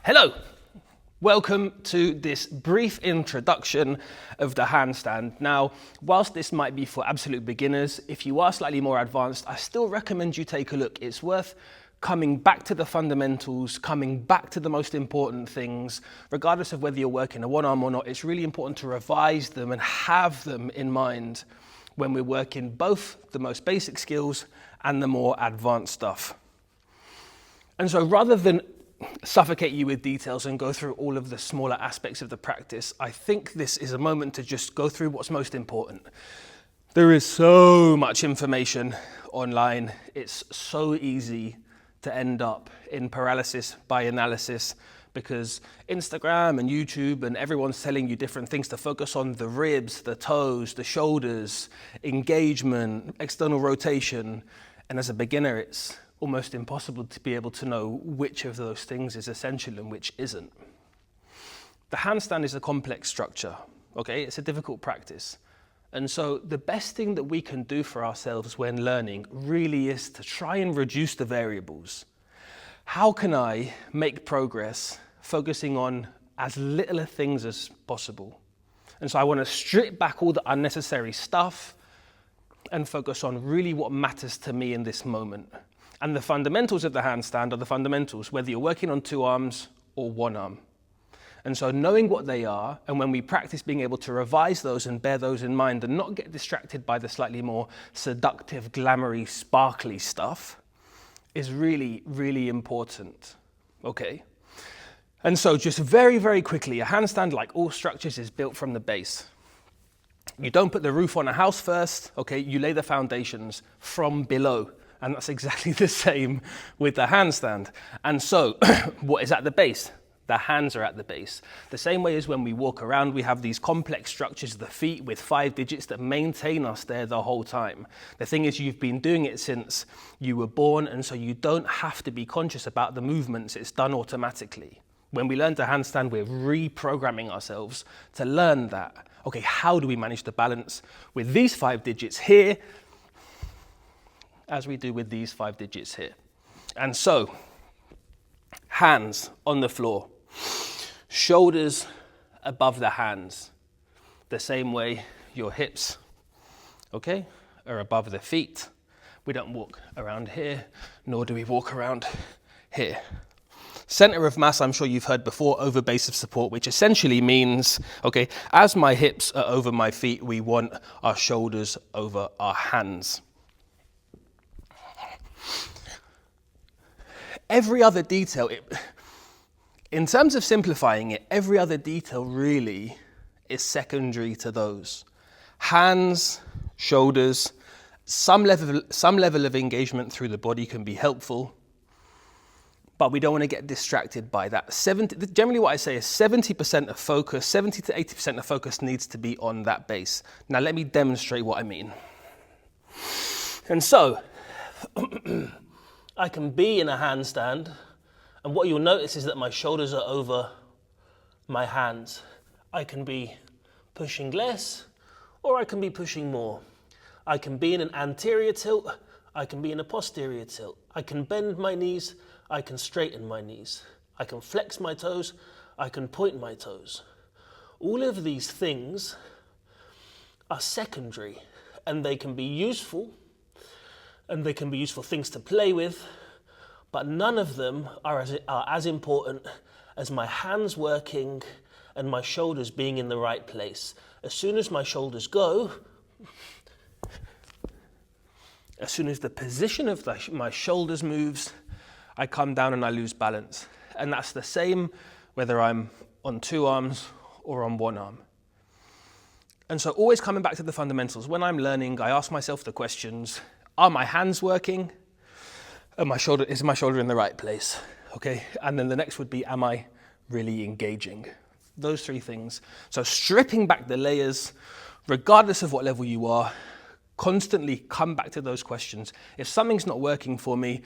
Hello, welcome to this brief introduction of the handstand. Now, whilst this might be for absolute beginners, if you are slightly more advanced, I still recommend you take a look. It's worth coming back to the fundamentals, coming back to the most important things, regardless of whether you're working a one arm or not. It's really important to revise them and have them in mind when we're working both the most basic skills and the more advanced stuff. And so rather than suffocate you with details and go through all of the smaller aspects of the practice, I think this is a moment to just go through what's most important. There is so much information online. It's so easy to end up in paralysis by analysis because Instagram and YouTube and everyone's telling you different things to focus on: the ribs, the toes, the shoulders, engagement, external rotation. And as a beginner, it's almost impossible to be able to know which of those things is essential and which isn't. The handstand is a complex structure, okay? It's a difficult practice. And so the best thing that we can do for ourselves when learning really is to try and reduce the variables. How can I make progress focusing on as little things as possible? And so I want to strip back all the unnecessary stuff and focus on really what matters to me in this moment. And the fundamentals of the handstand are the fundamentals, whether you're working on two arms or one arm. And so knowing what they are, and when we practice being able to revise those and bear those in mind and not get distracted by the slightly more seductive, glamoury, sparkly stuff, is really, really important, okay? And so just very, very quickly, a handstand, like all structures, is built from the base. You don't put the roof on a house first, okay? You lay the foundations from below. And that's exactly the same with the handstand. And so what is at the base? The hands are at the base. The same way as when we walk around, we have these complex structures, the feet with 5 digits that maintain us there the whole time. The thing is, you've been doing it since you were born, and so you don't have to be conscious about the movements. It's done automatically. When we learn to handstand, we're reprogramming ourselves to learn that. Okay, how do we manage the balance with these 5 digits here, as we do with these 5 digits here? And so, hands on the floor, shoulders above the hands, the same way your hips, okay, are above the feet. We don't walk around here, nor do we walk around here. Center of mass, I'm sure you've heard before, over base of support, which essentially means, okay, as my hips are over my feet, we want our shoulders over our hands. Every other detail, in terms of simplifying it, every other detail really is secondary to those. Hands, shoulders, some level of engagement through the body can be helpful, but we don't want to get distracted by that. Generally what I say is 70% of focus, 70 to 80% of focus needs to be on that base. Now let me demonstrate what I mean. And so, I can be in a handstand, and what you'll notice is that my shoulders are over my hands. I can be pushing less, or I can be pushing more. I can be in an anterior tilt, I can be in a posterior tilt. I can bend my knees, I can straighten my knees. I can flex my toes, I can point my toes. All of these things are secondary, and they can be useful, and they can be useful things to play with, but none of them are as important as my hands working and my shoulders being in the right place. As soon as my shoulders go, as soon as the position of my shoulders moves, I come down and I lose balance. And that's the same whether I'm on two arms or on one arm. And so always coming back to the fundamentals. When I'm learning, I ask myself the questions: are my hands working? Is my shoulder in the right place? Okay, and then the next would be, am I really engaging? Those 3 things. So stripping back the layers, regardless of what level you are, constantly come back to those questions. If something's not working for me,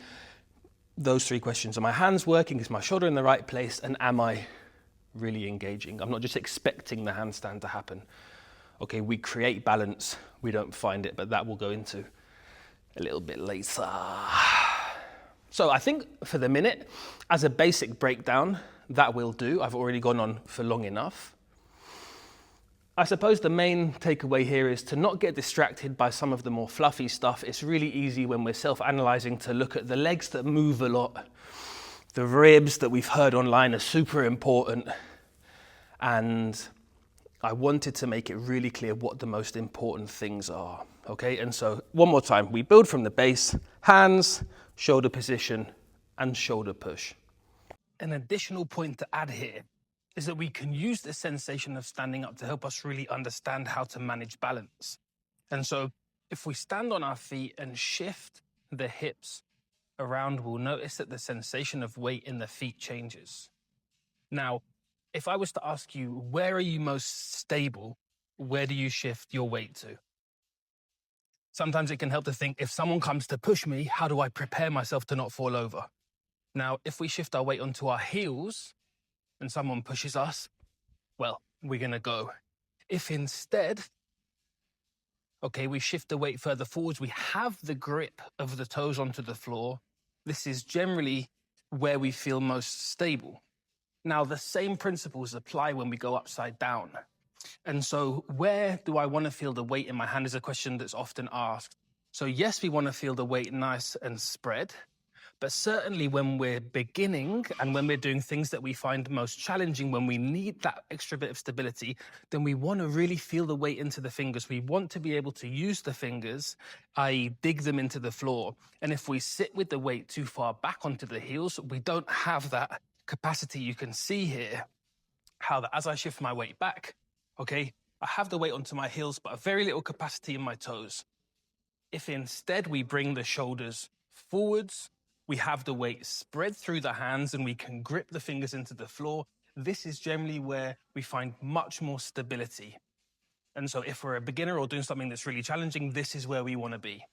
those 3 questions: are my hands working? Is my shoulder in the right place? And am I really engaging? I'm not just expecting the handstand to happen. Okay, we create balance, we don't find it, but that we'll go into a little bit later. So I think for the minute, as a basic breakdown, that will do. I've already gone on for long enough. I suppose the main takeaway here is to not get distracted by some of the more fluffy stuff. It's really easy when we're self-analyzing to look at the legs that move a lot. The ribs that we've heard online are super important. And I wanted to make it really clear what the most important things are, okay? And so one more time, we build from the base, hands, shoulder position, and shoulder push. An additional point to add here is that we can use this sensation of standing up to help us really understand how to manage balance. And so if we stand on our feet and shift the hips around, we'll notice that the sensation of weight in the feet changes. Now, if I was to ask you, where are you most stable? Where do you shift your weight to? Sometimes it can help to think, if someone comes to push me, how do I prepare myself to not fall over? Now, if we shift our weight onto our heels and someone pushes us, well, we're going to go. If instead, okay, we shift the weight further forwards, we have the grip of the toes onto the floor, this is generally where we feel most stable. Now, the same principles apply when we go upside down. And so where do I want to feel the weight in my hand is a question that's often asked. So yes, we want to feel the weight nice and spread, but certainly when we're beginning and when we're doing things that we find most challenging, when we need that extra bit of stability, then we want to really feel the weight into the fingers. We want to be able to use the fingers, i.e. dig them into the floor. And if we sit with the weight too far back onto the heels, we don't have that capacity. You can see here how that as I shift my weight back, okay, I have the weight onto my heels, but a very little capacity in my toes. If instead we bring the shoulders forwards, we have the weight spread through the hands and we can grip the fingers into the floor, this is generally where we find much more stability. And so if we're a beginner or doing something that's really challenging, this is where we want to be.